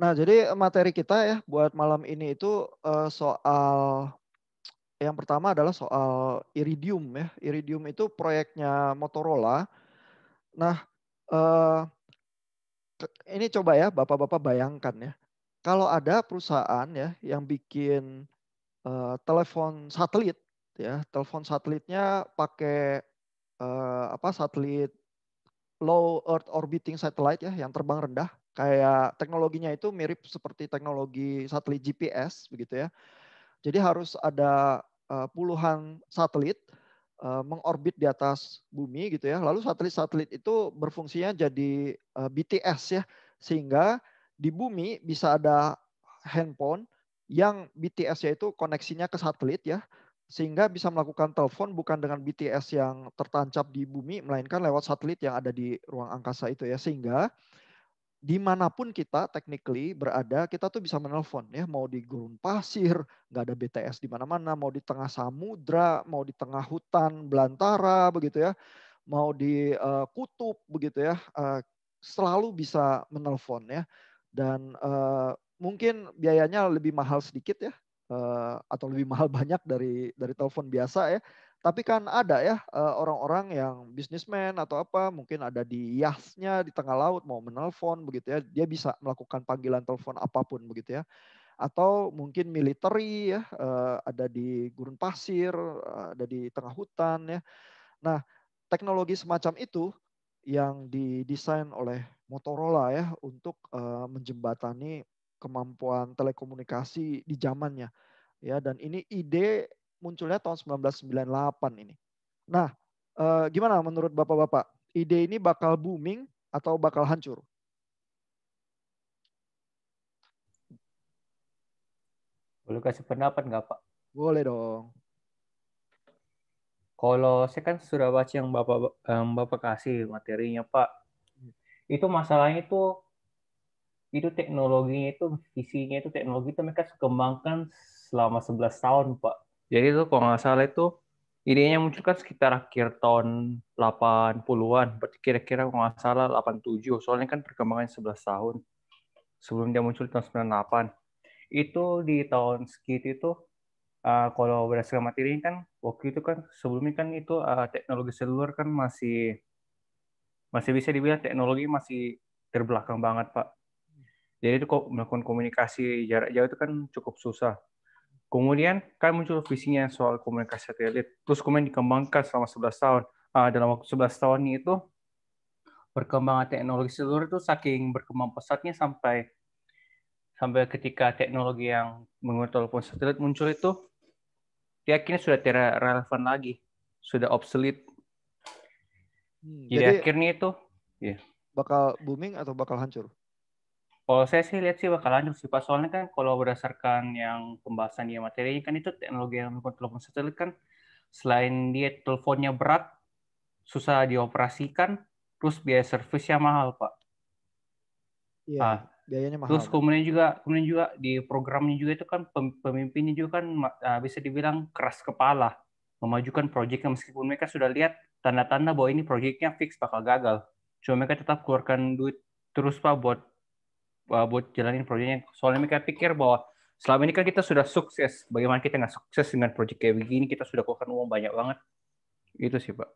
Nah, jadi materi kita ya buat malam ini itu soal yang pertama adalah soal Iridium ya. Iridium itu proyeknya Motorola. Nah, eh, ini coba ya Bapak-bapak bayangkan ya. Kalau ada perusahaan ya yang bikin telepon satelit ya, telepon satelitnya pakai apa satelit low Earth orbiting satellite ya, yang terbang rendah. Kayak teknologinya itu mirip seperti teknologi satelit GPS begitu ya. Jadi harus ada puluhan satelit mengorbit di atas bumi gitu ya. Lalu satelit-satelit itu berfungsinya jadi BTS ya, sehingga di bumi bisa ada handphone yang BTS-nya itu koneksinya ke satelit ya, sehingga bisa melakukan telepon bukan dengan BTS yang tertancap di bumi, melainkan lewat satelit yang ada di ruang angkasa itu ya, sehingga dimanapun kita technically berada, kita tuh bisa menelpon ya, mau di gurun pasir, nggak ada BTS di mana-mana, mau di tengah samudra, mau di tengah hutan belantara begitu ya, mau di kutub begitu ya, selalu bisa menelpon ya. Dan mungkin biayanya lebih mahal sedikit ya, atau lebih mahal banyak dari telepon biasa ya. Tapi kan ada ya orang-orang yang bisnismen atau apa, mungkin ada di yasnya di tengah laut mau menelpon begitu ya, dia bisa melakukan panggilan telepon apapun begitu ya. Atau mungkin military ya, ada di gurun pasir, ada di tengah hutan ya. Nah, teknologi semacam itu yang didesain oleh Motorola ya untuk menjembatani kemampuan telekomunikasi di zamannya ya, dan ini ide munculnya tahun 1998 ini. Nah, gimana menurut Bapak-bapak? Ide ini bakal booming atau bakal hancur? Boleh kasih pendapat nggak, Pak? Boleh dong. Kalau saya kan sudah baca yang Bapak kasih materinya, Pak. Itu masalahnya itu teknologinya itu visinya itu teknologi itu mereka kembangkan selama 11 tahun, Pak. Jadi itu kalau nggak salah itu idenya muncul kan sekitar akhir tahun 80-an. Berarti kira-kira kalau nggak salah 87. Soalnya kan perkembangannya 11 tahun. Sebelum dia muncul tahun 98. Itu di tahun segitu itu kalau berdasarkan materi ini kan waktu itu kan sebelumnya kan itu teknologi seluler kan masih masih bisa dibilang teknologi masih terbelakang banget, Pak. Jadi itu kok melakukan komunikasi jarak jauh itu kan cukup susah. Kemudian kan muncul visinya soal komunikasi satelit. Terus kemudian dikembangkan selama 11 tahun. Dalam waktu 11 tahun itu perkembangan teknologi seluler itu saking berkembang pesatnya sampai sampai ketika teknologi yang menggunakan telepon satelit muncul itu dia akhirnya sudah tidak relevan lagi, sudah obsolete. Jadi Jadi akhirnya itu, ya. bakal booming atau bakal hancur? Kalau saya sih lihat sih bakal lanjut sih Pak. Soalnya kan kalau berdasarkan yang pembahasan dia materinya kan itu teknologi yang menggunakan telepon satelit kan selain dia teleponnya berat, susah dioperasikan, terus biaya servisnya mahal Pak. Iya, Ah, biayanya mahal terus memang. kemudian juga di programnya juga itu kan pemimpinnya juga kan bisa dibilang keras kepala memajukan proyeknya meskipun mereka sudah lihat tanda-tanda bahwa ini proyeknya fix bakal gagal. Cuma mereka tetap keluarkan duit terus Pak buat jalanin proyeknya. Soalnya mereka pikir bahwa selama ini kan kita sudah sukses. Bagaimana kita nggak sukses dengan proyek kayak begini? Kita sudah keluarkan uang banyak banget. Itu sih Pak.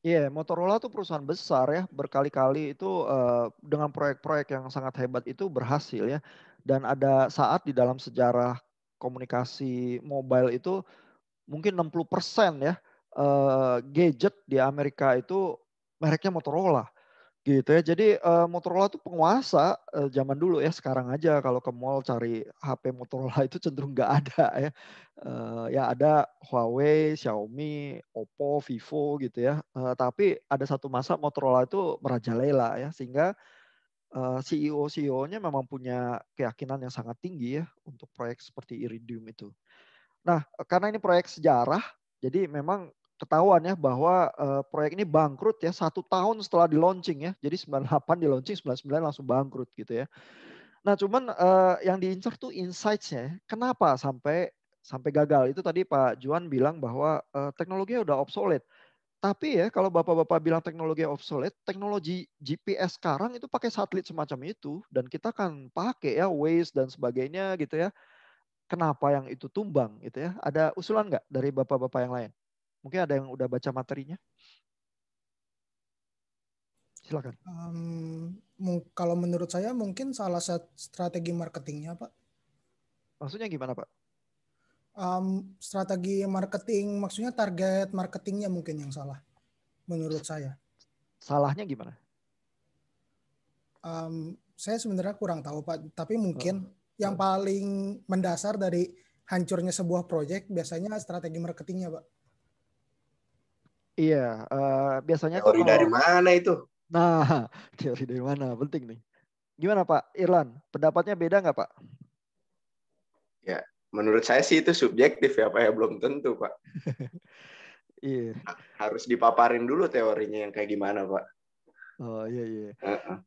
Iya, Motorola tuh perusahaan besar ya, berkali-kali itu dengan proyek-proyek yang sangat hebat itu berhasil ya. Dan ada saat di dalam sejarah komunikasi mobile itu mungkin 60% ya gadget di Amerika itu mereknya Motorola. Gitu ya. Jadi Motorola tuh penguasa zaman dulu ya. Sekarang aja kalau ke mall cari HP Motorola itu cenderung nggak ada ya. Ya ada Huawei, Xiaomi, Oppo, Vivo gitu ya. Tapi ada satu masa Motorola itu merajalela ya. Sehingga CEO-nya memang punya keyakinan yang sangat tinggi ya untuk proyek seperti Iridium itu. Nah, karena ini proyek sejarah, jadi memang ketahuan ya bahwa proyek ini bangkrut ya 1 tahun setelah di launching ya. Jadi 98 di launching, 99 langsung bangkrut gitu ya. Nah, cuman yang diincar tuh insights-nya ya. Kenapa sampai sampai gagal? Itu tadi Pak Juan bilang bahwa teknologinya udah obsolete. Tapi ya kalau bapak-bapak bilang teknologi obsolete, teknologi GPS sekarang itu pakai satelit semacam itu dan kita kan pakai ya Waze dan sebagainya gitu ya. Kenapa yang itu tumbang gitu ya? Ada usulan nggak dari bapak-bapak yang lain? Mungkin ada yang udah baca materinya? Silakan. Kalau menurut saya mungkin salah satu strategi marketingnya, Pak. Maksudnya gimana, Pak? Strategi marketing, maksudnya target marketingnya mungkin yang salah, menurut saya. Salahnya gimana? Saya sebenarnya kurang tahu, Pak. Tapi mungkin yang Oh. paling mendasar dari hancurnya sebuah proyek biasanya strategi marketingnya, Pak. Iya, biasanya tuh Teori kalau dari mana itu? nah teori dari mana? Penting nih. Gimana Pak Irlan? Pendapatnya beda nggak Pak? Ya, menurut saya sih itu subjektif ya Pak ya, belum tentu Pak. Iya. Harus dipaparin dulu teorinya yang kayak gimana Pak. Oh iya iya. Uh-uh.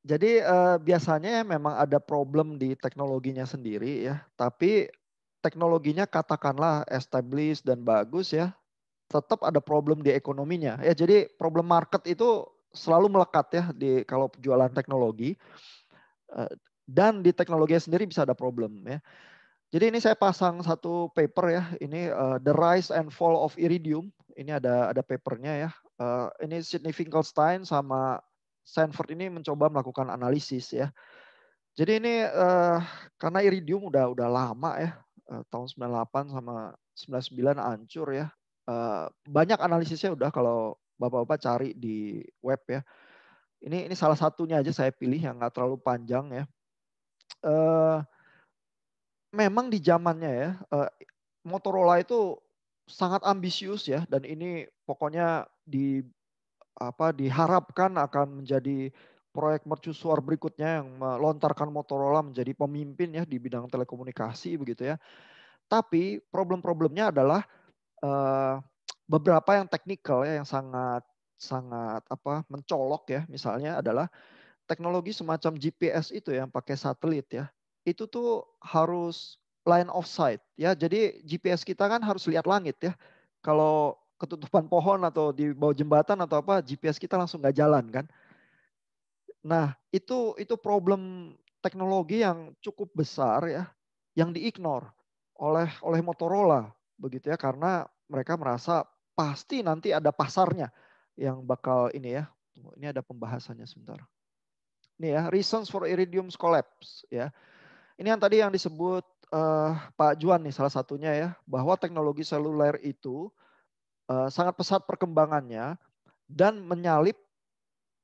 Jadi biasanya memang ada problem di teknologinya sendiri ya, tapi teknologinya katakanlah established dan bagus ya, tetap ada problem di ekonominya ya. Jadi problem market itu selalu melekat ya di kalau jualan teknologi. Dan di teknologi sendiri bisa ada problem ya. Jadi ini saya pasang satu paper ya, ini The Rise and Fall of Iridium. Ini ada papernya ya. Ini Sidney Finkelstein sama Sanford ini mencoba melakukan analisis ya. Jadi ini karena iridium udah lama ya, tahun 98 sama 99 hancur ya. Banyak analisisnya udah kalau bapak-bapak cari di web ya. Ini salah satunya aja saya pilih yang nggak terlalu panjang ya. Memang di zamannya ya, Motorola itu sangat ambisius ya, dan ini pokoknya diharapkan akan menjadi proyek mercusuar berikutnya yang melontarkan Motorola menjadi pemimpin ya di bidang telekomunikasi begitu ya. Tapi problem-problemnya adalah beberapa yang teknikal ya yang sangat mencolok ya. Misalnya adalah teknologi semacam GPS itu yang pakai satelit ya. Itu tuh harus line of sight ya. Jadi GPS kita kan harus lihat langit ya. Kalau ketutupan pohon atau di bawah jembatan atau apa, GPS kita langsung nggak jalan kan. Nah, itu problem teknologi yang cukup besar ya, yang diignore oleh Motorola begitu ya, karena mereka merasa pasti nanti ada pasarnya yang bakal ini ya. Ini ada pembahasannya sebentar. Ini ya, reasons for Iridium's collapse ya. Ini yang tadi yang disebut Pak Juan nih salah satunya ya, bahwa teknologi seluler itu sangat pesat perkembangannya dan menyalip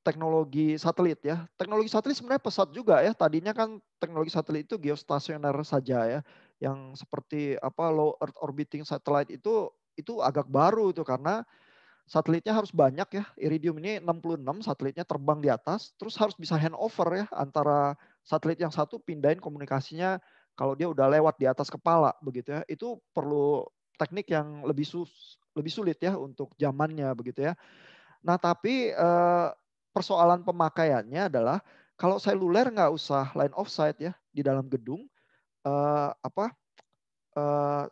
teknologi satelit ya. Teknologi satelit sebenarnya pesat juga ya. Tadinya kan teknologi satelit itu geostasioner saja ya. Yang seperti low earth orbiting satellite itu agak baru itu karena satelitnya harus banyak ya. Iridium ini 66 satelitnya terbang di atas, terus harus bisa handover ya antara satelit yang satu pindahin komunikasinya kalau dia udah lewat di atas kepala begitu ya. Itu perlu teknik yang lebih sulit ya untuk zamannya begitu ya. Nah, tapi persoalan pemakaiannya adalah kalau seluler nggak usah line of sight ya di dalam gedung,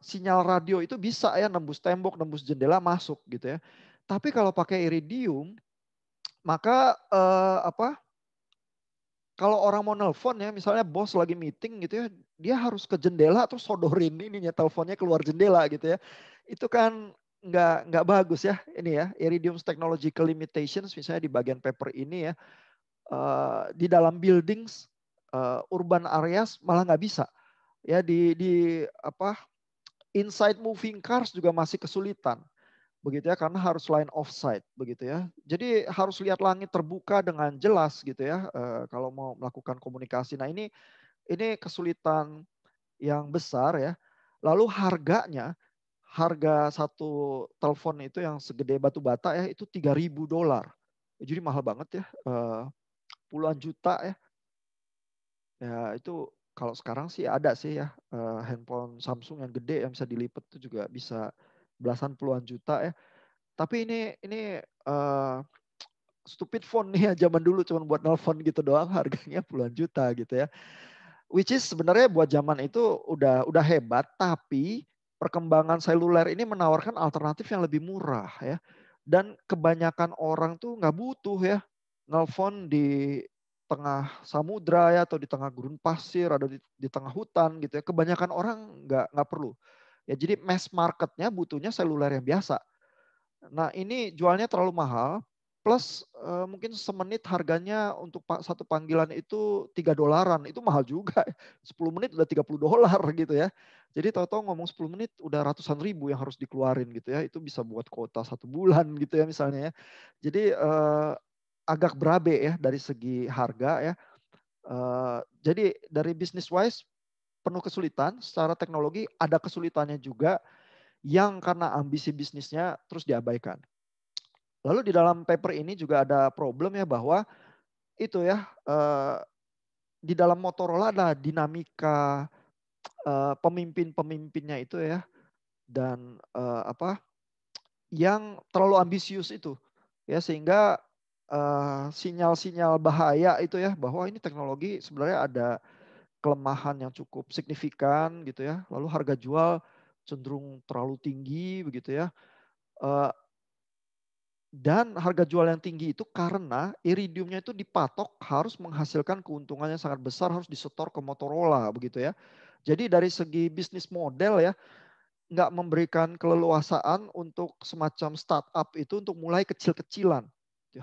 sinyal radio itu bisa ya nembus tembok, nembus jendela masuk gitu ya. Tapi kalau pakai iridium, maka kalau orang mau nelpon ya, misalnya bos lagi meeting gitu ya, dia harus ke jendela terus sodorin ininya teleponnya keluar jendela gitu ya. Itu kan nggak bagus ya ini ya. Iridium's technological limitations misalnya di bagian paper ini ya, di dalam buildings, urban areas malah nggak bisa ya inside moving cars juga masih kesulitan begitu ya karena harus line of sight begitu ya. Jadi harus lihat langit terbuka dengan jelas gitu ya kalau mau melakukan komunikasi. Nah, ini kesulitan yang besar ya. Lalu harga satu telepon itu yang segede batu bata ya itu $3.000. Jadi mahal banget ya. Puluhan juta ya. Ya itu kalau sekarang sih ada sih ya handphone Samsung yang gede yang bisa dilipat itu juga bisa belasan puluhan juta ya. Tapi ini stupid phone nih ya zaman dulu cuma buat nelpon gitu doang harganya puluhan juta gitu ya. Which is sebenarnya buat zaman itu udah hebat tapi perkembangan seluler ini menawarkan alternatif yang lebih murah ya. Dan kebanyakan orang tuh nggak butuh ya nelpon di tengah samudra ya atau di tengah gurun pasir atau di tengah hutan gitu ya. Kebanyakan orang nggak perlu. Ya jadi mass marketnya butuhnya seluler yang biasa. Nah ini jualnya terlalu mahal. Plus mungkin semenit harganya untuk satu panggilan itu $3. Itu mahal juga. 10 menit udah $30 gitu ya. Jadi tahu-tahu ngomong 10 menit udah ratusan ribu yang harus dikeluarin gitu ya. Itu bisa buat kuota 1 bulan gitu ya misalnya ya. Jadi agak berabe ya dari segi harga ya. Jadi dari business wise penuh kesulitan. Secara teknologi ada kesulitannya juga yang karena ambisi bisnisnya terus diabaikan. Lalu di dalam paper ini juga ada problem ya bahwa itu ya di dalam Motorola ada dinamika pemimpin-pemimpinnya itu ya dan yang terlalu ambisius itu ya sehingga sinyal-sinyal bahaya itu ya bahwa ini teknologi sebenarnya ada kelemahan yang cukup signifikan gitu ya. Lalu harga jual cenderung terlalu tinggi begitu ya. Dan harga jual yang tinggi itu karena iridiumnya itu dipatok harus menghasilkan keuntungan yang sangat besar, harus disetor ke Motorola begitu ya. Jadi dari segi bisnis model ya, nggak memberikan keleluasaan untuk semacam startup itu untuk mulai kecil-kecilan.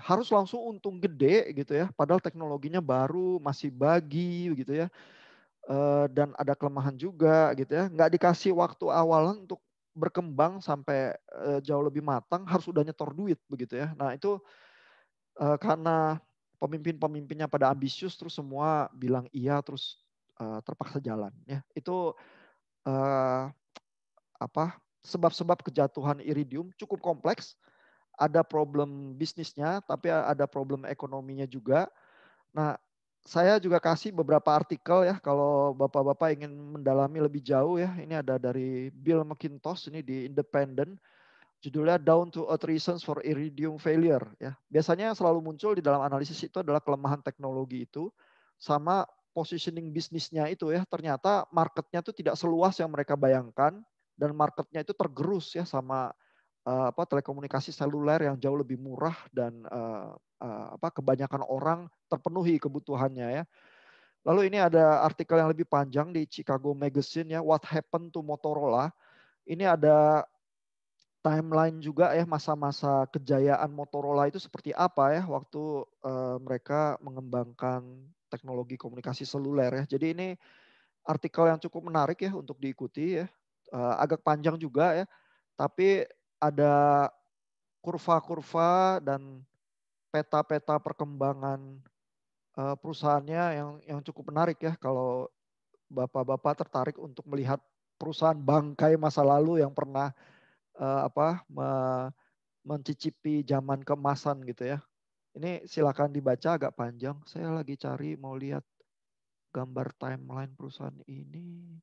Harus langsung untung gede gitu ya, padahal teknologinya baru, masih bagi begitu ya. Dan ada kelemahan juga gitu ya. Nggak dikasih waktu awalan untuk berkembang sampai jauh lebih matang harus udah nyetor duit begitu ya. Nah itu karena pemimpin-pemimpinnya pada ambisius terus semua bilang iya terus terpaksa jalan ya. Itu sebab-sebab kejatuhan iridium cukup kompleks. Ada problem bisnisnya tapi ada problem ekonominya juga. Nah saya juga kasih beberapa artikel ya kalau bapak-bapak ingin mendalami lebih jauh ya. Ini ada dari Bill McIntosh ini di Independent. Judulnya Down to Earth Reasons for Iridium Failure. Ya, biasanya selalu muncul di dalam analisis itu adalah kelemahan teknologi itu sama positioning bisnisnya itu ya. Ternyata marketnya itu tidak seluas yang mereka bayangkan dan marketnya itu tergerus ya sama telekomunikasi seluler yang jauh lebih murah dan kebanyakan orang terpenuhi kebutuhannya ya. Lalu ini ada artikel yang lebih panjang di Chicago Magazine ya, What Happened to Motorola. Ini ada timeline juga ya masa-masa kejayaan Motorola itu seperti apa ya waktu mereka mengembangkan teknologi komunikasi seluler ya. Jadi ini artikel yang cukup menarik ya untuk diikuti ya. Agak panjang juga ya. Tapi ada kurva-kurva dan peta-peta perkembangan perusahaannya yang cukup menarik ya kalau bapak-bapak tertarik untuk melihat perusahaan bangkai masa lalu yang pernah mencicipi zaman keemasan gitu ya. Ini silakan dibaca agak panjang. Saya lagi cari mau lihat gambar timeline perusahaan ini.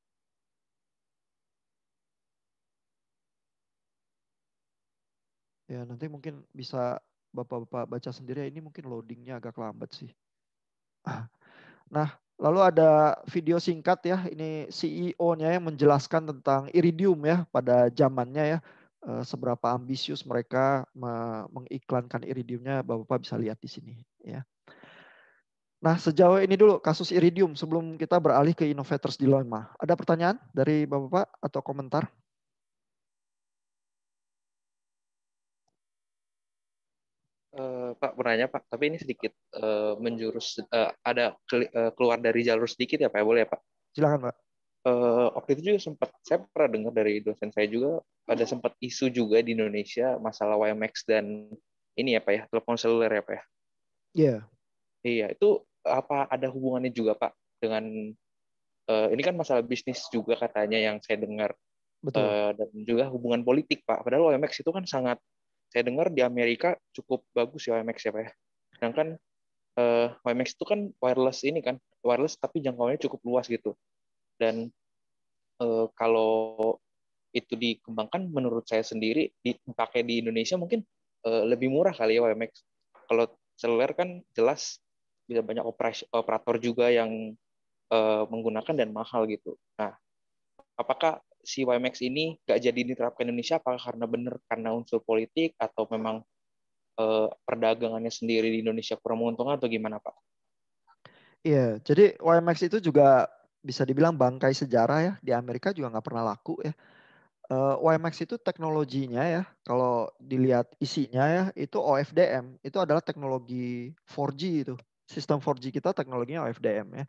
Ya nanti mungkin bisa bapak-bapak baca sendiri. Ini mungkin loadingnya agak lambat sih. Nah, lalu ada video singkat ya. Ini CEO-nya yang menjelaskan tentang iridium ya pada zamannya ya. Seberapa ambisius mereka mengiklankan iridiumnya, bapak-bapak bisa lihat di sini ya. Nah, sejauh ini dulu kasus iridium sebelum kita beralih ke Innovators Dilemma. Ada pertanyaan dari bapak-bapak atau komentar? Pak, bertanya Pak, tapi ini sedikit menjurus, ada keluar dari jalur sedikit ya Pak, boleh ya Pak? Silakan Pak. Waktu itu juga sempat, saya pernah dengar dari dosen saya juga, ada sempat isu juga di Indonesia masalah WiMAX dan ini ya Pak ya, telepon seluler ya Pak ya? Iya. Iya, itu apa ada hubungannya juga Pak dengan, ini kan masalah bisnis juga katanya yang saya dengar, Betul. dan juga hubungan politik Pak, padahal WiMAX itu kan sangat, saya dengar di Amerika cukup bagus ya WiMAX ya Pak ya. Sedangkan WiMAX itu kan wireless ini kan, wireless tapi jangkauannya cukup luas gitu. Dan kalau itu dikembangkan, menurut saya sendiri dipakai di Indonesia mungkin lebih murah kali ya WiMAX. Kalau seluler kan jelas bisa banyak operator juga yang menggunakan dan mahal gitu. Nah, apakah si WiMAX ini nggak jadi diterapkan di Indonesia, apakah karena unsur politik atau memang perdagangannya sendiri di Indonesia kurang menguntungkan atau gimana Pak? Iya, jadi WiMAX itu juga bisa dibilang bangkai sejarah ya. Di Amerika juga nggak pernah laku ya. WiMAX itu teknologinya ya, kalau dilihat isinya ya, itu OFDM. Itu adalah teknologi 4G itu. Sistem 4G kita teknologinya OFDM ya.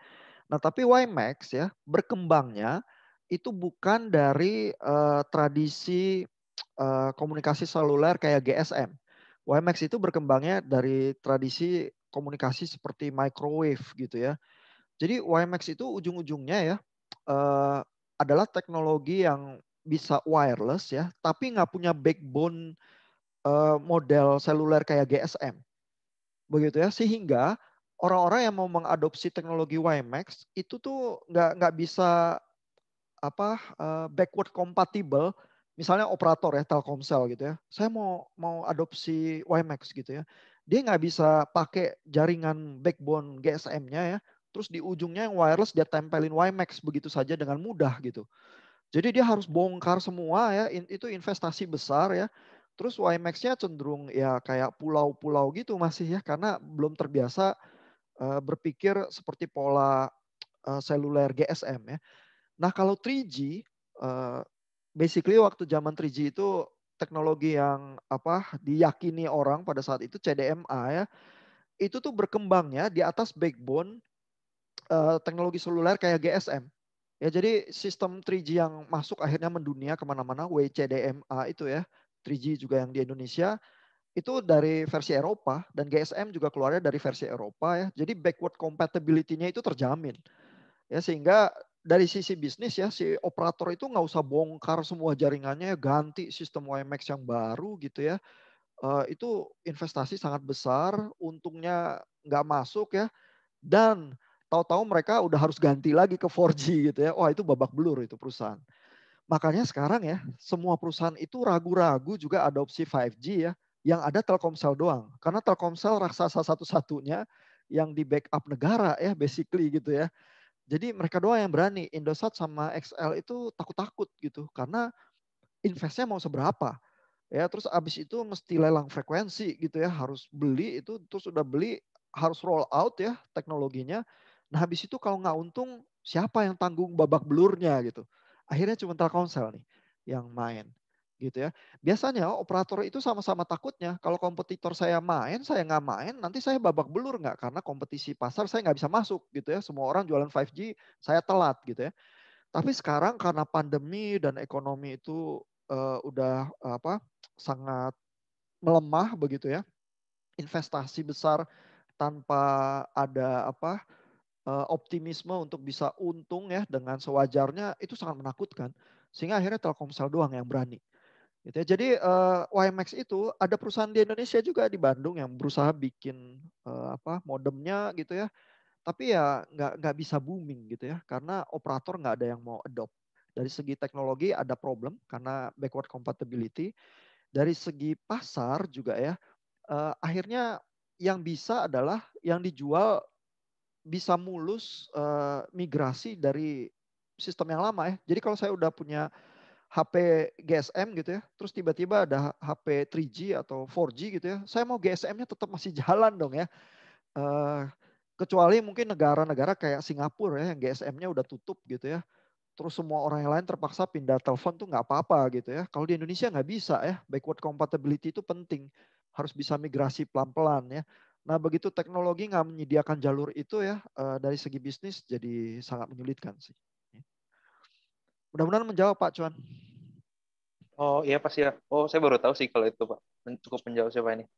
Nah tapi WiMAX ya, berkembangnya itu bukan dari tradisi komunikasi seluler kayak GSM. WiMAX itu berkembangnya dari tradisi komunikasi seperti microwave gitu ya. Jadi WiMAX itu ujung-ujungnya ya adalah teknologi yang bisa wireless ya, tapi nggak punya backbone model seluler kayak GSM. Begitu ya, sehingga orang-orang yang mau mengadopsi teknologi WiMAX itu tuh nggak bisa backward compatible. Misalnya operator ya Telkomsel gitu ya, saya mau adopsi WiMAX gitu ya, dia nggak bisa pakai jaringan backbone GSM-nya ya, terus di ujungnya yang wireless dia tempelin WiMAX begitu saja dengan mudah gitu. Jadi dia harus bongkar semua ya, itu investasi besar ya. Terus WiMAX-nya cenderung ya kayak pulau-pulau gitu masih ya, karena belum terbiasa berpikir seperti pola seluler GSM ya. Nah kalau 3G, basically waktu zaman 3G itu teknologi yang diyakini orang pada saat itu CDMA ya, itu tuh berkembangnya di atas backbone teknologi seluler kayak GSM. Ya jadi sistem 3G yang masuk akhirnya mendunia kemana-mana, WCDMA itu ya, 3G juga yang di Indonesia, itu dari versi Eropa dan GSM juga keluarnya dari versi Eropa ya. Jadi backward compatibility-nya itu terjamin. Ya sehingga dari sisi bisnis ya si operator itu nggak usah bongkar semua jaringannya, ganti sistem WiMAX yang baru gitu ya. Itu investasi sangat besar, untungnya nggak masuk ya. Dan tahu-tahu mereka udah harus ganti lagi ke 4G gitu ya. Wah itu babak belur itu perusahaan. Makanya sekarang ya semua perusahaan itu ragu-ragu juga adopsi 5G ya. Yang ada Telkomsel doang. Karena Telkomsel raksasa satu-satunya yang di backup negara ya basically gitu ya. Jadi mereka doang yang berani. Indosat sama XL itu takut-takut gitu. Karena investnya mau seberapa. Ya terus abis itu mesti lelang frekuensi gitu ya. Harus beli itu, terus udah beli harus roll out ya teknologinya. Nah habis itu kalau nggak untung siapa yang tanggung babak belurnya gitu. Akhirnya cuma Telkomsel nih yang main gitu ya. Biasanya operator itu sama-sama takutnya kalau kompetitor saya main, saya nggak main, nanti saya babak belur nggak karena kompetisi pasar saya nggak bisa masuk gitu ya. Semua orang jualan 5G, saya telat gitu ya. Tapi sekarang karena pandemi dan ekonomi itu udah sangat melemah begitu ya. Investasi besar tanpa ada optimisme untuk bisa untung ya dengan sewajarnya itu sangat menakutkan. Sehingga akhirnya Telkomsel doang yang berani. Gitu ya. Jadi WiMAX itu ada perusahaan di Indonesia juga di Bandung yang berusaha bikin modemnya gitu ya. Tapi ya nggak bisa booming gitu ya karena operator nggak ada yang mau adopt. Dari segi teknologi ada problem karena backward compatibility. Dari segi pasar juga ya akhirnya yang bisa adalah yang dijual bisa mulus migrasi dari sistem yang lama ya. Jadi kalau saya udah punya HP GSM gitu ya, terus tiba-tiba ada HP 3G atau 4G gitu ya, saya mau GSM-nya tetap masih jalan dong ya. Kecuali mungkin negara-negara kayak Singapura ya, yang GSM-nya udah tutup gitu ya. Terus semua orang yang lain terpaksa pindah telepon tuh nggak apa-apa gitu ya. Kalau di Indonesia nggak bisa ya, backward compatibility itu penting. Harus bisa migrasi pelan-pelan ya. Nah begitu teknologi nggak menyediakan jalur itu ya, dari segi bisnis jadi sangat menyulitkan sih. Mudah-mudahan menjawab Pak Cuan. Oh iya pasti ya. Oh saya baru tahu sih kalau itu Pak. Cukup menjawab siapa ini.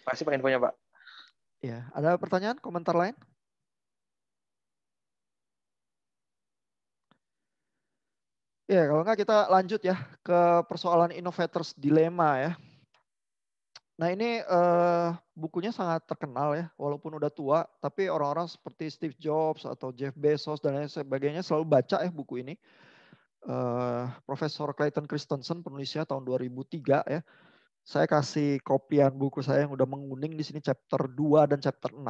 Makasih Pak infonya Pak. Ya, ada pertanyaan, komentar lain? Ya, kalau enggak kita lanjut ya ke persoalan innovators dilema ya. Nah ini bukunya sangat terkenal ya, walaupun udah tua, tapi orang-orang seperti Steve Jobs atau Jeff Bezos dan lain sebagainya selalu baca ya buku ini. Profesor Clayton Christensen penulisnya tahun 2003 ya. Saya kasih kopian buku saya yang udah menguning di sini chapter 2 dan chapter 6.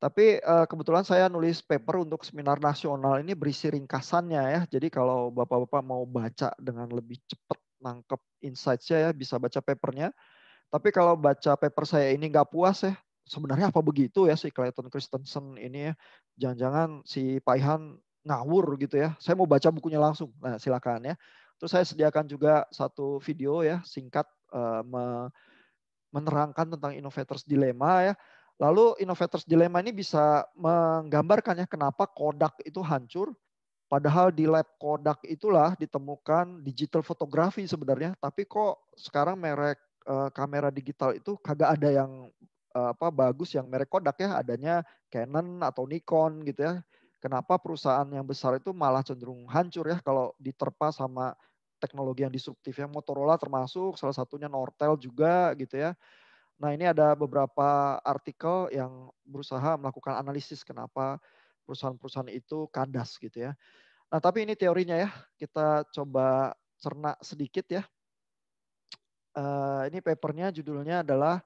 Tapi kebetulan saya nulis paper untuk seminar nasional ini berisi ringkasannya ya. Jadi kalau Bapak-Bapak mau baca dengan lebih cepat nangkep insights-nya ya, bisa baca papernya. Tapi kalau baca paper saya ini nggak puas ya, sebenarnya apa begitu ya si Clayton Christensen ini ya. Jangan-jangan si Pak Ihan ngawur gitu ya. Saya mau baca bukunya langsung. Nah silakan ya. Terus saya sediakan juga satu video ya singkat menerangkan tentang Innovator's Dilemma ya. Lalu Innovator's Dilemma ini bisa menggambarkan ya kenapa Kodak itu hancur. Padahal di lab Kodak itulah ditemukan digital fotografi sebenarnya. Tapi kok sekarang merek kamera digital itu kagak ada yang bagus yang merek Kodak ya. Adanya Canon atau Nikon gitu ya. Kenapa perusahaan yang besar itu malah cenderung hancur ya kalau diterpa sama teknologi yang disruptif ya. Motorola termasuk, salah satunya Nortel juga gitu ya. Nah ini ada beberapa artikel yang berusaha melakukan analisis kenapa perusahaan-perusahaan itu kandas gitu ya. Nah tapi ini teorinya ya, kita coba cerna sedikit ya. Ini papernya judulnya adalah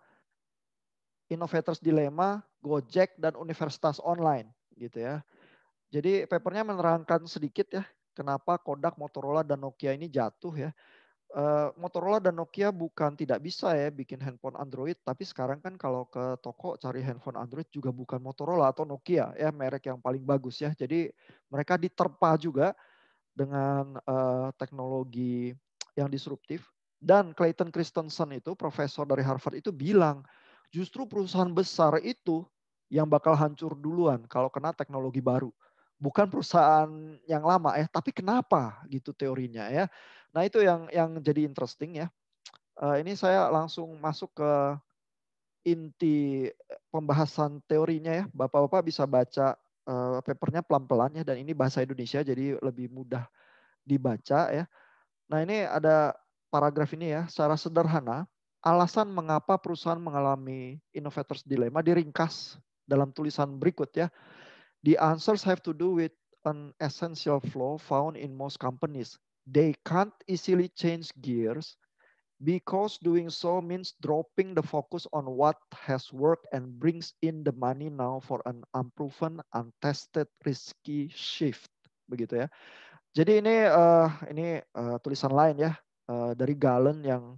Innovator's Dilemma, Gojek dan Universitas Online gitu ya. Jadi papernya menerangkan sedikit ya kenapa Kodak, Motorola dan Nokia ini jatuh ya. Motorola dan Nokia bukan tidak bisa ya bikin handphone Android, tapi sekarang kan kalau ke toko cari handphone Android juga bukan Motorola atau Nokia ya merek yang paling bagus ya. Jadi mereka diterpa juga dengan teknologi yang disruptif. Dan Clayton Christensen itu profesor dari Harvard itu bilang justru perusahaan besar itu yang bakal hancur duluan kalau kena teknologi baru. Bukan perusahaan yang lama ya, tapi kenapa gitu teorinya ya. Nah itu yang jadi interesting ya. Ini saya langsung masuk ke inti pembahasan teorinya ya. Bapak-bapak bisa baca papernya pelan-pelan ya. Dan ini bahasa Indonesia jadi lebih mudah dibaca ya. Nah ini ada paragraf ini ya. Secara sederhana, alasan mengapa perusahaan mengalami innovator's dilemma diringkas dalam tulisan berikut ya. The answers have to do with an essential flaw found in most companies. They can't easily change gears because doing so means dropping the focus on what has worked and brings in the money now for an unproven, untested, risky shift. Begitu ya. Jadi ini tulisan lain ya dari Galen yang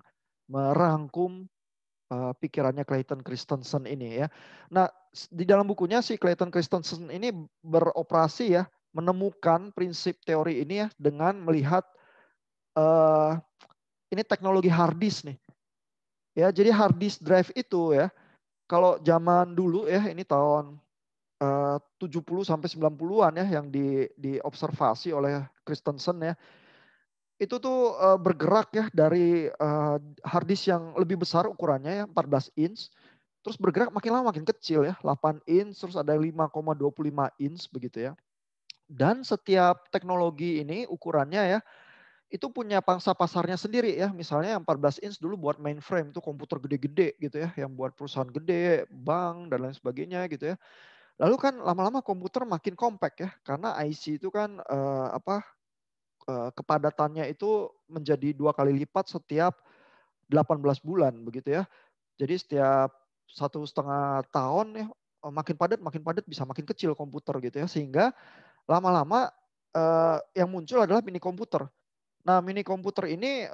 merangkum pikirannya Clayton Christensen ini ya. Nah, di dalam bukunya si Clayton Christensen ini beroperasi ya, menemukan prinsip teori ini ya dengan melihat ini teknologi hard disk nih. Ya, jadi hard disk drive itu ya, kalau zaman dulu ya, ini tahun 70 sampai 90-an ya yang diobservasi oleh Christensen ya. Itu tuh bergerak ya dari hard disk yang lebih besar ukurannya ya 14 inch. Terus bergerak makin lama makin kecil ya, 8 inch, terus ada 5,25 inch begitu ya. Dan setiap teknologi ini ukurannya ya, itu punya pangsa pasarnya sendiri ya. Misalnya yang 14 inch dulu buat mainframe, itu komputer gede-gede gitu ya, yang buat perusahaan gede, bank dan lain sebagainya gitu ya. Lalu kan lama-lama komputer makin compact ya, karena IC itu kan kepadatannya itu menjadi 2 kali lipat setiap 18 bulan begitu ya. Jadi setiap 1,5 tahun ya makin padat bisa makin kecil komputer gitu ya. Sehingga lama-lama yang muncul adalah mini komputer. Nah mini komputer ini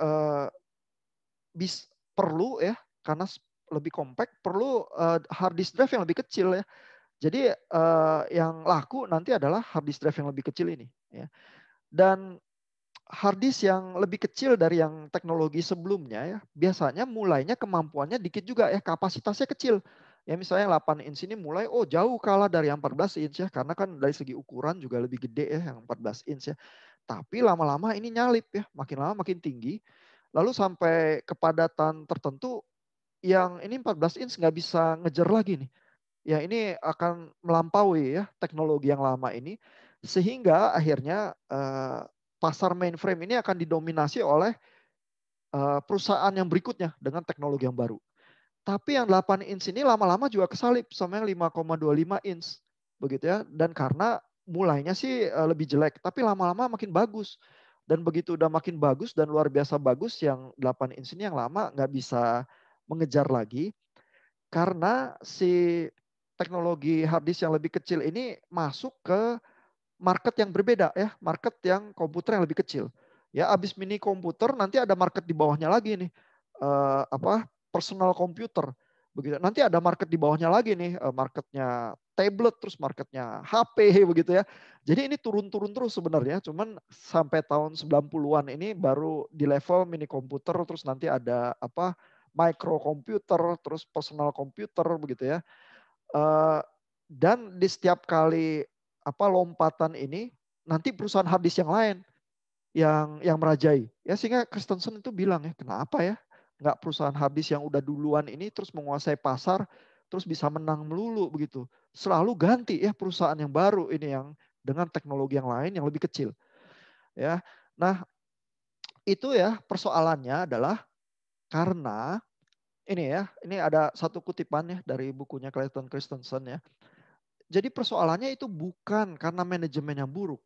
perlu ya karena lebih compact perlu hard disk drive yang lebih kecil ya. Jadi yang laku nanti adalah hard disk drive yang lebih kecil ini ya. Dan hard disk yang lebih kecil dari yang teknologi sebelumnya ya, biasanya mulainya kemampuannya dikit juga ya, kapasitasnya kecil. Ya misalnya yang 8 inch ini mulai jauh kalah dari yang 14 inch ya, karena kan dari segi ukuran juga lebih gede ya yang 14 inch ya. Tapi lama-lama ini nyalip ya, makin lama makin tinggi. Lalu sampai kepadatan tertentu yang ini 14 inch nggak bisa ngejar lagi nih. Ya ini akan melampaui ya teknologi yang lama ini. Sehingga akhirnya pasar mainframe ini akan didominasi oleh perusahaan yang berikutnya dengan teknologi yang baru. Tapi yang 8 inch ini lama-lama juga kesalip sama yang 5,25 inch. Begitu ya. Dan karena mulainya sih lebih jelek, tapi lama-lama makin bagus. Dan begitu udah makin bagus dan luar biasa bagus, yang 8 inch ini yang lama nggak bisa mengejar lagi. Karena si teknologi hard disk yang lebih kecil ini masuk ke market yang berbeda ya, market yang komputer yang lebih kecil. Ya, abis mini komputer nanti ada market di bawahnya lagi nih, personal computer. Begitu. Nanti ada market di bawahnya lagi nih, marketnya tablet, terus marketnya HP begitu ya. Jadi ini turun-turun terus sebenarnya, cuman sampai tahun 90-an ini baru di level mini komputer, terus nanti ada micro computer, terus personal computer begitu ya. Dan di setiap kali lompatan ini nanti perusahaan hard disk yang lain yang merajai ya, sehingga Christensen itu bilang ya, kenapa ya nggak perusahaan hard disk yang udah duluan ini terus menguasai pasar terus bisa menang melulu begitu, selalu ganti ya perusahaan yang baru ini yang dengan teknologi yang lain yang lebih kecil ya. Nah itu ya persoalannya adalah karena ini ada satu kutipan ya dari bukunya Clayton Christensen ya. Jadi persoalannya itu bukan karena manajemen yang buruk.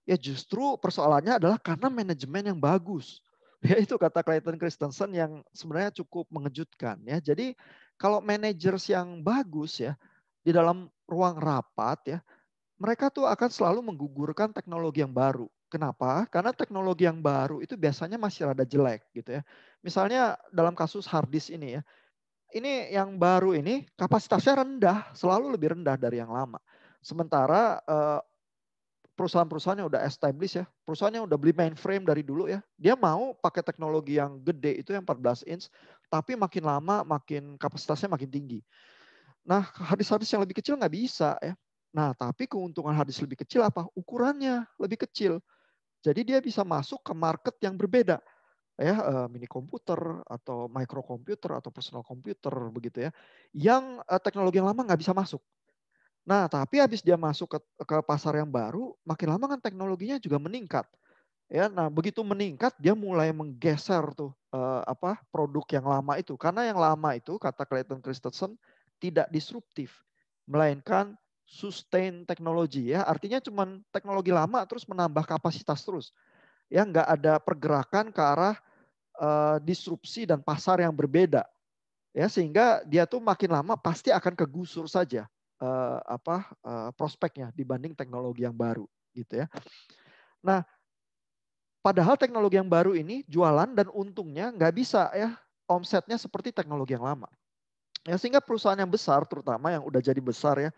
Ya justru persoalannya adalah karena manajemen yang bagus. Ya itu kata Clayton Christensen yang sebenarnya cukup mengejutkan ya. Jadi kalau managers yang bagus ya di dalam ruang rapat ya, mereka tuh akan selalu menggugurkan teknologi yang baru. Kenapa? Karena teknologi yang baru itu biasanya masih rada jelek gitu ya. Misalnya dalam kasus hard disk ini ya. Ini yang baru ini kapasitasnya rendah, selalu lebih rendah dari yang lama. Sementara perusahaan-perusahaan yang udah established ya, perusahaan yang udah beli mainframe dari dulu ya, dia mau pakai teknologi yang gede itu yang 14 inch, tapi makin lama makin kapasitasnya makin tinggi. Nah, harddisk yang lebih kecil nggak bisa ya. Nah, tapi keuntungan harddisk lebih kecil apa? Ukurannya lebih kecil. Jadi dia bisa masuk ke market yang berbeda ya, mini komputer atau micro computer atau personal computer begitu ya, yang teknologi yang lama nggak bisa masuk. Nah, tapi habis dia masuk ke pasar yang baru, makin lama kan teknologinya juga meningkat. Ya, nah begitu meningkat dia mulai menggeser tuh produk yang lama itu. Karena yang lama itu kata Clayton Christensen tidak disruptif, melainkan sustain teknologi ya. Artinya cuman teknologi lama terus menambah kapasitas terus. Ya, nggak ada pergerakan ke arah disrupsi dan pasar yang berbeda. Ya, sehingga dia tuh makin lama pasti akan kegusur saja prospeknya dibanding teknologi yang baru gitu ya. Nah, padahal teknologi yang baru ini jualan dan untungnya nggak bisa ya omsetnya seperti teknologi yang lama. Ya, sehingga perusahaan yang besar terutama yang udah jadi besar ya,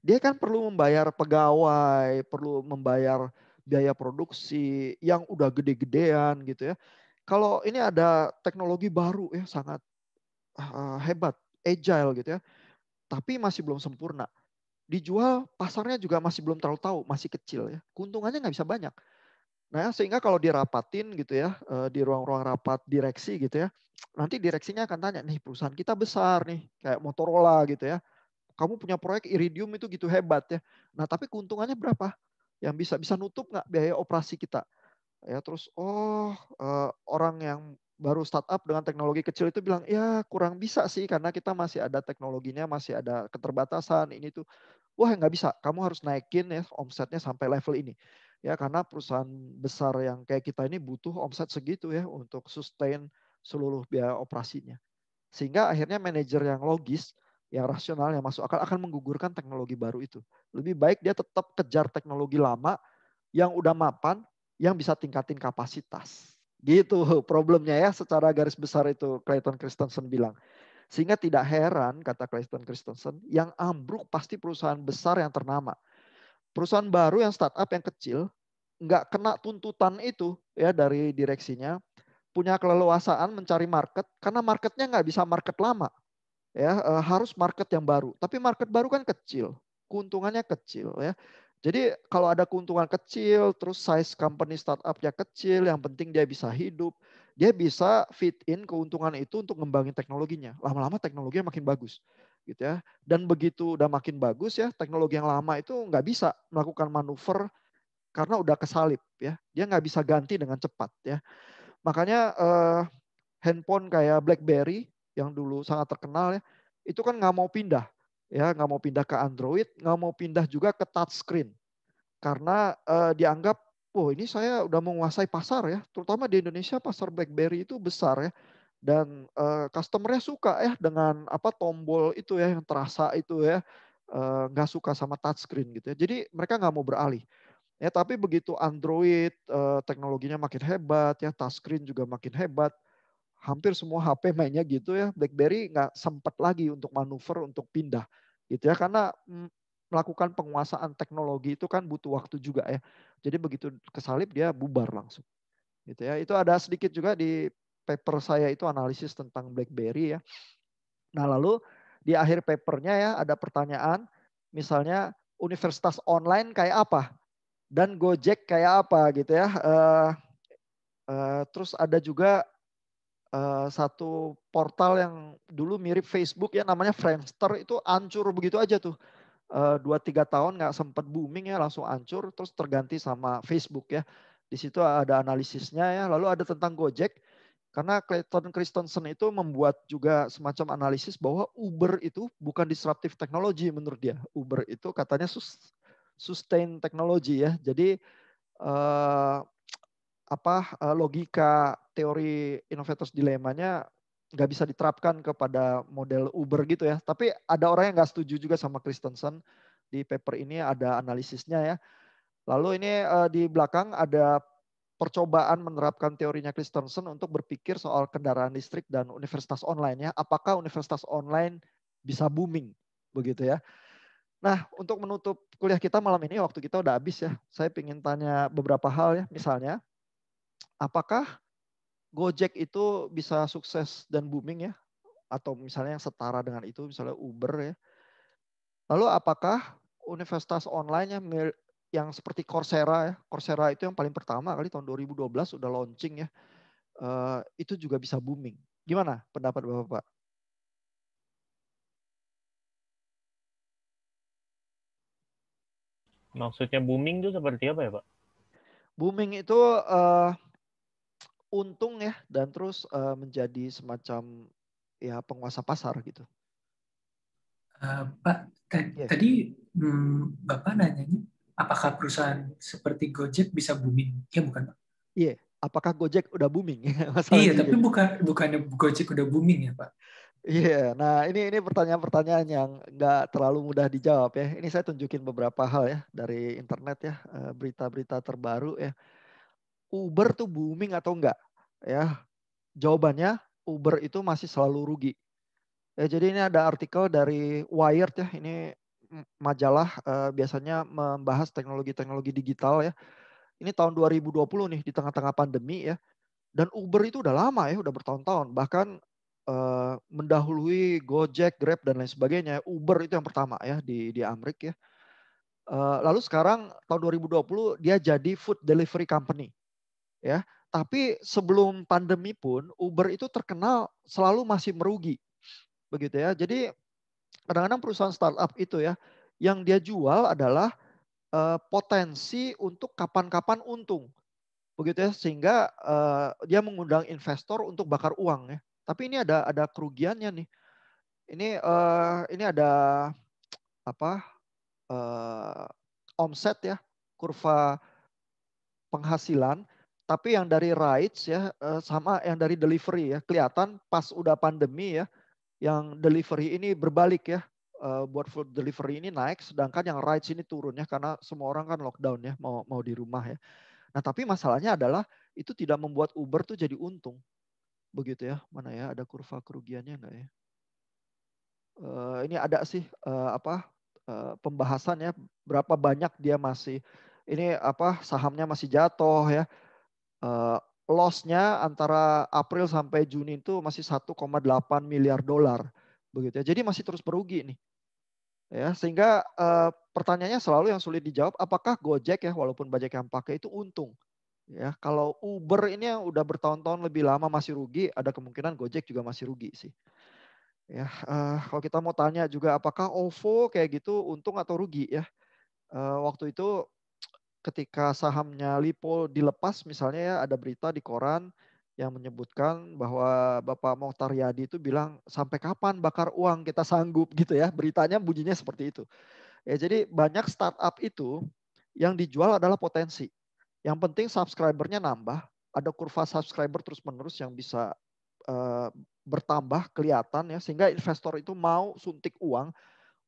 dia kan perlu membayar pegawai, perlu membayar biaya produksi yang udah gede-gedean gitu ya. Kalau ini ada teknologi baru ya sangat hebat, agile gitu ya, tapi masih belum sempurna. Dijual pasarnya juga masih belum terlalu tahu, masih kecil ya. Keuntungannya nggak bisa banyak. Nah, sehingga kalau dirapatin gitu ya, di ruang-ruang rapat direksi gitu ya, nanti direksinya akan tanya, nih perusahaan kita besar nih, kayak Motorola gitu ya. Kamu punya proyek Iridium itu gitu hebat ya. Nah, tapi keuntungannya berapa? Yang bisa nutup nggak biaya operasi kita? Ya, terus orang yang baru startup dengan teknologi kecil itu bilang, ya kurang bisa sih karena kita masih ada teknologinya, masih ada keterbatasan ini tuh. Wah nggak bisa, kamu harus naikin ya omsetnya sampai level ini. Ya karena perusahaan besar yang kayak kita ini butuh omset segitu ya untuk sustain seluruh biaya operasinya. Sehingga akhirnya manajer yang logis, yang rasional, yang masuk akal akan menggugurkan teknologi baru itu. Lebih baik dia tetap kejar teknologi lama yang udah mapan, yang bisa tingkatin kapasitas. Gitu problemnya ya secara garis besar itu Clayton Christensen bilang. Sehingga tidak heran kata Clayton Christensen yang ambruk pasti perusahaan besar yang ternama. Perusahaan baru yang startup yang kecil nggak kena tuntutan itu ya dari direksinya, punya keleluasaan mencari market karena marketnya nggak bisa market lama ya, harus market yang baru. Tapi market baru kan kecil, keuntungannya kecil ya. Jadi kalau ada keuntungan kecil, terus size company startupnya kecil, yang penting dia bisa hidup, dia bisa fit in keuntungan itu untuk ngembangin teknologinya. Lama-lama teknologinya makin bagus, gitu ya. Dan begitu udah makin bagus ya, teknologi yang lama itu nggak bisa melakukan manuver karena udah kesalip ya. Dia nggak bisa ganti dengan cepat ya. Makanya handphone kayak BlackBerry yang dulu sangat terkenal ya, itu kan nggak mau pindah ya, nggak mau pindah ke Android, nggak mau pindah juga ke touchscreen karena dianggap, oh ini saya udah menguasai pasar ya, terutama di Indonesia pasar BlackBerry itu besar ya, dan customernya suka ya dengan tombol itu ya yang terasa itu ya, nggak suka sama touchscreen gitu ya. Jadi mereka nggak mau beralih. Ya, tapi begitu Android teknologinya makin hebat ya, touchscreen juga makin hebat, hampir semua HP mainnya gitu ya, BlackBerry nggak sempat lagi untuk manuver untuk pindah gitu ya, karena melakukan penguasaan teknologi itu kan butuh waktu juga ya. Jadi begitu kesalip dia bubar langsung gitu ya. Itu ada sedikit juga di paper saya itu analisis tentang BlackBerry ya. Nah lalu di akhir papernya ya ada pertanyaan, misalnya universitas online kayak apa? Dan Gojek kayak apa gitu ya. Terus ada juga satu portal yang dulu mirip Facebook ya namanya Friendster, itu hancur begitu aja tuh. 2-3 tahun nggak sempat booming ya, langsung hancur terus terganti sama Facebook ya. Di situ ada analisisnya ya. Lalu ada tentang Gojek, karena Clayton Christensen itu membuat juga semacam analisis bahwa Uber itu bukan disruptive technology menurut dia. Uber itu katanya sustain technology ya. Jadi logika teori innovators dilemanya nggak bisa diterapkan kepada model Uber gitu ya. Tapi ada orang yang nggak setuju juga sama Christensen. Di paper ini ada analisisnya ya. Lalu ini di belakang ada percobaan menerapkan teorinya Christensen untuk berpikir soal kendaraan listrik dan universitas online ya. Apakah universitas online bisa booming begitu ya. Nah, untuk menutup kuliah kita malam ini, waktu kita udah habis ya. Saya ingin tanya beberapa hal ya. Misalnya, apakah Gojek itu bisa sukses dan booming ya? Atau misalnya yang setara dengan itu, misalnya Uber ya. Lalu apakah universitas online yang seperti Coursera ya, Coursera itu yang paling pertama kali tahun 2012 udah launching ya, itu juga bisa booming. Gimana pendapat Bapak? Maksudnya booming itu seperti apa ya Pak? Booming itu untung ya, dan terus menjadi semacam ya penguasa pasar gitu. Pak, Yeah. tadi Bapak nanyanya, apakah perusahaan seperti Gojek bisa booming? Ya bukan Pak? Iya, apakah Gojek udah booming? Iya, tapi bukannya Gojek udah booming ya Pak? Iya, nah ini pertanyaan-pertanyaan yang nggak terlalu mudah dijawab ya. Ini saya tunjukin beberapa hal ya dari internet ya, berita-berita terbaru ya. Uber tuh booming atau enggak? Ya, jawabannya Uber itu masih selalu rugi. Ya, jadi ini ada artikel dari Wired ya, ini majalah biasanya membahas teknologi-teknologi digital ya. Ini tahun 2020 nih di tengah-tengah pandemi ya. Dan Uber itu udah lama ya, udah bertahun-tahun. Bahkan mendahului Gojek, Grab dan lain sebagainya. Uber itu yang pertama ya di Amerika ya. Lalu sekarang tahun 2020 dia jadi food delivery company ya. Tapi sebelum pandemi pun Uber itu terkenal selalu masih merugi. Begitu ya. Jadi kadang-kadang perusahaan startup itu ya yang dia jual adalah potensi untuk kapan-kapan untung. Begitu ya, sehingga dia mengundang investor untuk bakar uang ya. Tapi ini ada kerugiannya nih. Ini ada omset ya, kurva penghasilan, tapi yang dari rides ya sama yang dari delivery ya. Kelihatan pas udah pandemi ya, yang delivery ini berbalik ya. Buat food delivery ini naik, sedangkan yang rides ini turun ya, karena semua orang kan lockdown ya, mau di rumah ya. Nah tapi masalahnya adalah itu tidak membuat Uber tuh jadi untung. Begitu ya, mana ya ada kurva kerugiannya enggak ya? Ini ada sih pembahasan ya, berapa banyak dia masih, ini sahamnya masih jatuh ya. Loss-nya antara April sampai Juni itu masih 1,8 miliar dolar. Begitu ya, jadi masih terus merugi nih. Ya, sehingga pertanyaannya selalu yang sulit dijawab, apakah Gojek ya walaupun banyak yang pakai itu untung? Ya, kalau Uber ini yang udah bertahun-tahun lebih lama masih rugi, ada kemungkinan Gojek juga masih rugi sih. Ya, kalau kita mau tanya juga apakah OVO kayak gitu untung atau rugi ya? Waktu itu ketika sahamnya Lipo dilepas misalnya ya, ada berita di koran yang menyebutkan bahwa Bapak Mokhtar Yadi itu bilang sampai kapan bakar uang kita sanggup gitu ya. Beritanya bunyinya seperti itu. Ya, jadi banyak startup itu yang dijual adalah potensi. Yang penting subscribernya nambah, ada kurva subscriber terus-menerus yang bisa bertambah kelihatan ya, sehingga investor itu mau suntik uang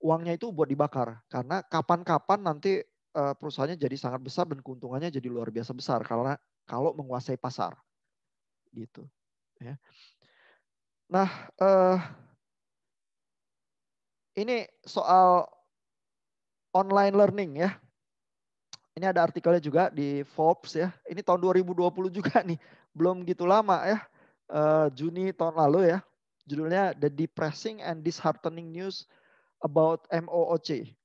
uangnya itu buat dibakar. Karena kapan-kapan nanti perusahaannya jadi sangat besar dan keuntungannya jadi luar biasa besar karena kalau menguasai pasar. Gitu. Ya. Nah, ini soal online learning ya. Ini ada artikelnya juga di Forbes ya. Ini tahun 2020 juga nih. Belum gitu lama ya. Juni tahun lalu ya. Judulnya The Depressing and Disheartening News About MOOC.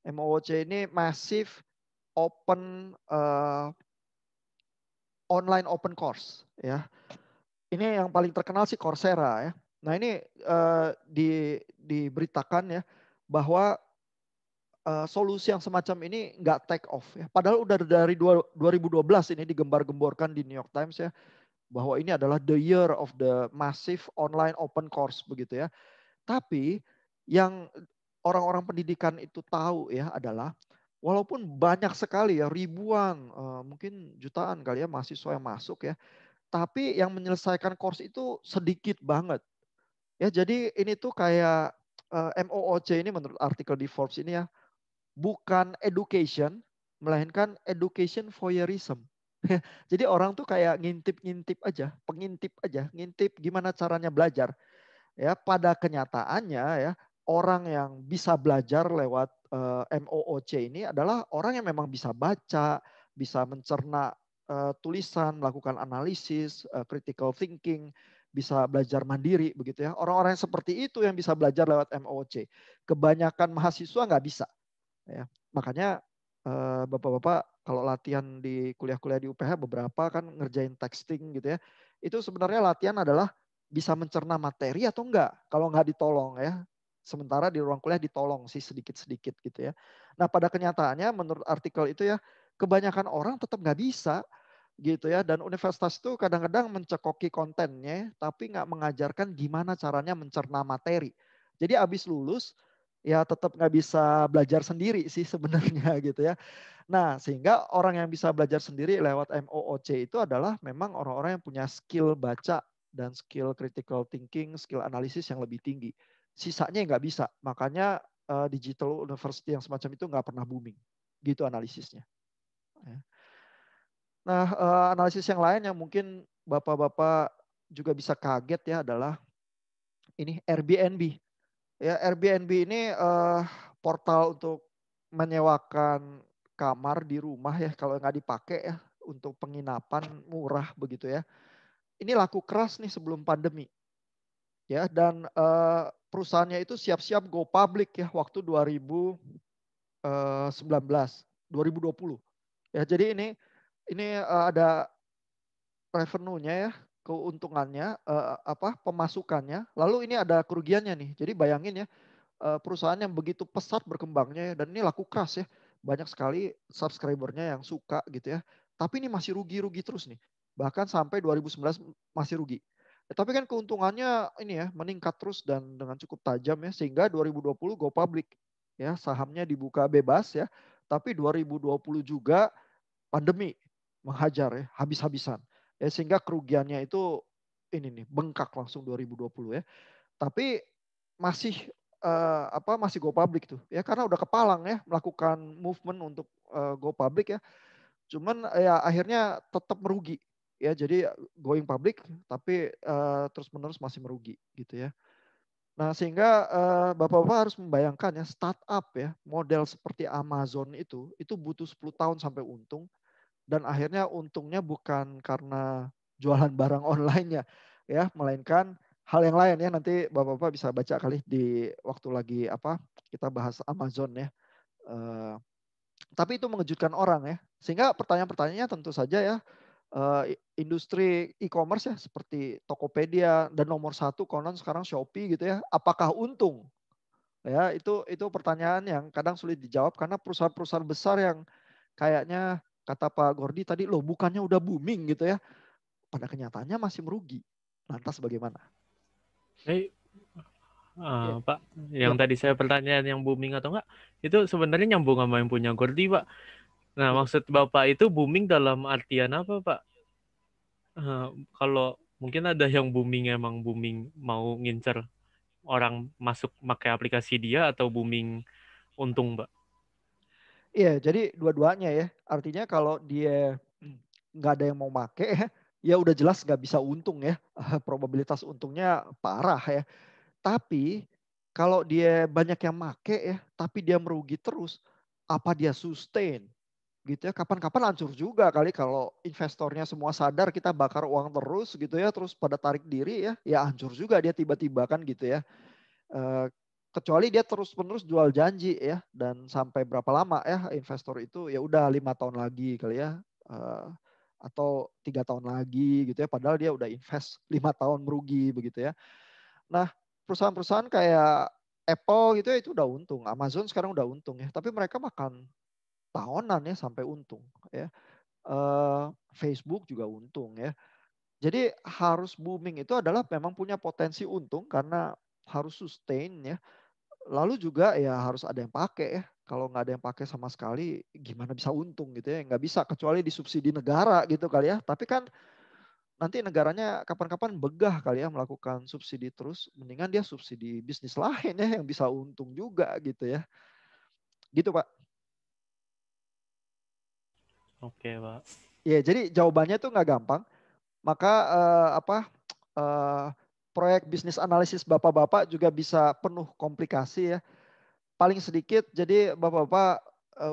MOOC ini Massive Open Online Open Course ya. Ini yang paling terkenal sih Coursera ya. Nah ini diberitakan ya bahwa solusi yang semacam ini nggak take off ya. Padahal udah dari 2012 ini digembar-gemborkan di New York Times ya bahwa ini adalah the year of the massive online open course begitu ya. Tapi yang orang-orang pendidikan itu tahu ya adalah walaupun banyak sekali ya ribuan mungkin jutaan kali ya mahasiswa yang masuk ya. Tapi yang menyelesaikan course itu sedikit banget. Ya jadi ini tuh kayak MOOC ini menurut artikel di Forbes ini ya bukan education, melainkan education voyeurism. Jadi orang tuh kayak ngintip-ngintip aja, pengintip aja, ngintip gimana caranya belajar. Ya, pada kenyataannya ya, orang yang bisa belajar lewat MOOC ini adalah orang yang memang bisa baca, bisa mencerna tulisan, melakukan analisis, critical thinking, bisa belajar mandiri begitu ya. Orang-orang yang seperti itu yang bisa belajar lewat MOOC. Kebanyakan mahasiswa nggak bisa. Ya, makanya bapak-bapak kalau latihan di kuliah-kuliah di UPH beberapa kan ngerjain texting gitu ya. Itu sebenarnya latihan adalah bisa mencerna materi atau enggak. Kalau enggak ditolong ya. Sementara di ruang kuliah ditolong sih sedikit-sedikit gitu ya. Nah pada kenyataannya menurut artikel itu ya kebanyakan orang tetap nggak bisa gitu ya. Dan universitas itu kadang-kadang mencekoki kontennya tapi nggak mengajarkan gimana caranya mencerna materi. Jadi abis lulus ya tetap nggak bisa belajar sendiri sih sebenarnya gitu ya. Nah sehingga orang yang bisa belajar sendiri lewat MOOC itu adalah memang orang-orang yang punya skill baca dan skill critical thinking, skill analisis yang lebih tinggi. Sisanya nggak bisa. Makanya digital university yang semacam itu nggak pernah booming. Gitu analisisnya. Nah analisis yang lain yang mungkin bapak-bapak juga bisa kaget ya adalah ini Airbnb. Ya, Airbnb ini portal untuk menyewakan kamar di rumah ya kalau nggak dipakai ya untuk penginapan murah begitu ya. Ini laku keras nih sebelum pandemi. Ya, dan perusahaannya itu siap-siap go public ya waktu 2019, 2020. Ya, jadi ini ada revenue-nya ya, keuntungannya pemasukannya, lalu ini ada kerugiannya nih. Jadi bayangin ya perusahaan yang begitu pesat berkembangnya dan ini laku keras ya. Banyak sekali subscribernya yang suka gitu ya. Tapi ini masih rugi-rugi terus nih. Bahkan sampai 2019 masih rugi. Tapi kan keuntungannya ini ya meningkat terus dan dengan cukup tajam ya sehingga 2020 go public ya sahamnya dibuka bebas ya. Tapi 2020 juga pandemi menghajar ya habis-habisan. Ya sehingga kerugiannya itu ini nih bengkak langsung 2020 ya. Tapi masih masih go public tuh ya karena udah kepalang ya melakukan movement untuk go public ya. Cuman ya akhirnya tetap merugi ya jadi going public tapi terus-menerus masih merugi gitu ya. Nah sehingga bapak-bapak harus membayangkan ya startup ya model seperti Amazon itu butuh 10 tahun sampai untung dan akhirnya untungnya bukan karena jualan barang online ya melainkan hal yang lain ya nanti bapak-bapak bisa baca kali di waktu lagi kita bahas Amazon ya. Tapi itu mengejutkan orang ya. Sehingga pertanyaan-pertanyaannya tentu saja ya industri e-commerce ya seperti Tokopedia dan nomor 1 konon sekarang Shopee gitu ya. Apakah untung? Ya itu pertanyaan yang kadang sulit dijawab karena perusahaan-perusahaan besar yang kayaknya kata Pak Gordi tadi loh bukannya udah booming gitu ya. Pada kenyataannya masih merugi. Lantas bagaimana? Pak, yang tadi saya pertanyaan yang booming atau enggak, itu sebenarnya nyambung sama yang punya Gordi, Pak. Nah, maksud Bapak itu booming dalam artian apa, Pak? Kalau mungkin ada yang booming emang booming mau ngincer orang masuk pakai aplikasi dia atau booming untung, Mbak? Iya, jadi dua-duanya ya. Artinya kalau dia nggak ada yang mau make ya, ya udah jelas nggak bisa untung ya. Probabilitas untungnya parah ya. Tapi kalau dia banyak yang make ya, tapi dia merugi terus, apa dia sustain? Gitu ya, kapan-kapan hancur juga kali kalau investornya semua sadar kita bakar uang terus gitu ya, terus pada tarik diri ya, ya hancur juga dia tiba-tiba kan gitu ya. Eh, kecuali dia terus-menerus jual janji ya, dan sampai berapa lama ya investor itu ya udah 5 tahun lagi kali ya, atau 3 tahun lagi gitu ya, padahal dia udah invest 5 tahun merugi begitu ya. Nah, perusahaan-perusahaan kayak Apple gitu ya itu udah untung, Amazon sekarang udah untung ya, tapi mereka makan tahunan ya sampai untung ya. Facebook juga untung ya. Jadi harus booming itu adalah memang punya potensi untung karena harus sustain ya. Lalu juga ya harus ada yang pakai ya. Kalau nggak ada yang pakai sama sekali, gimana bisa untung gitu ya? Nggak bisa kecuali disubsidi negara gitu kali ya. Tapi kan nanti negaranya kapan-kapan begah kali ya melakukan subsidi terus. Mendingan dia subsidi bisnis lain ya yang bisa untung juga gitu ya. Gitu Pak. Oke, Pak. Ya jadi jawabannya tuh nggak gampang. Maka eh, proyek bisnis analisis bapak-bapak juga bisa penuh komplikasi ya. Paling sedikit jadi bapak-bapak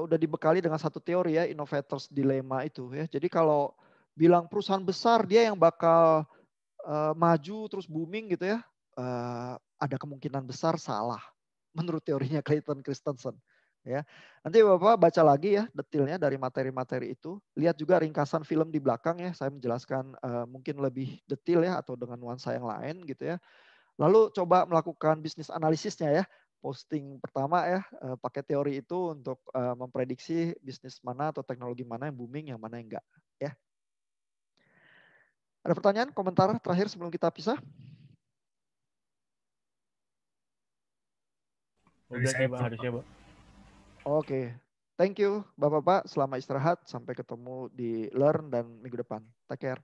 udah dibekali dengan satu teori ya, innovators dilemma itu ya. Jadi kalau bilang perusahaan besar dia yang bakal maju terus booming gitu ya, ada kemungkinan besar salah menurut teorinya Clayton Christensen. Ya, nanti Bapak baca lagi ya detailnya dari materi-materi itu. Lihat juga ringkasan film di belakang ya. Saya menjelaskan mungkin lebih detail ya atau dengan nuansa yang lain gitu ya. Lalu coba melakukan bisnis analisisnya ya. Posting pertama ya pakai teori itu untuk memprediksi bisnis mana atau teknologi mana yang booming, yang mana yang enggak. Ya. Ada pertanyaan, komentar terakhir sebelum kita pisah? Udah sih, Pak, harusnya, Pak. Oke, thank you Bapak-Bapak. Selamat istirahat. Sampai ketemu di Learn dan minggu depan. Take care.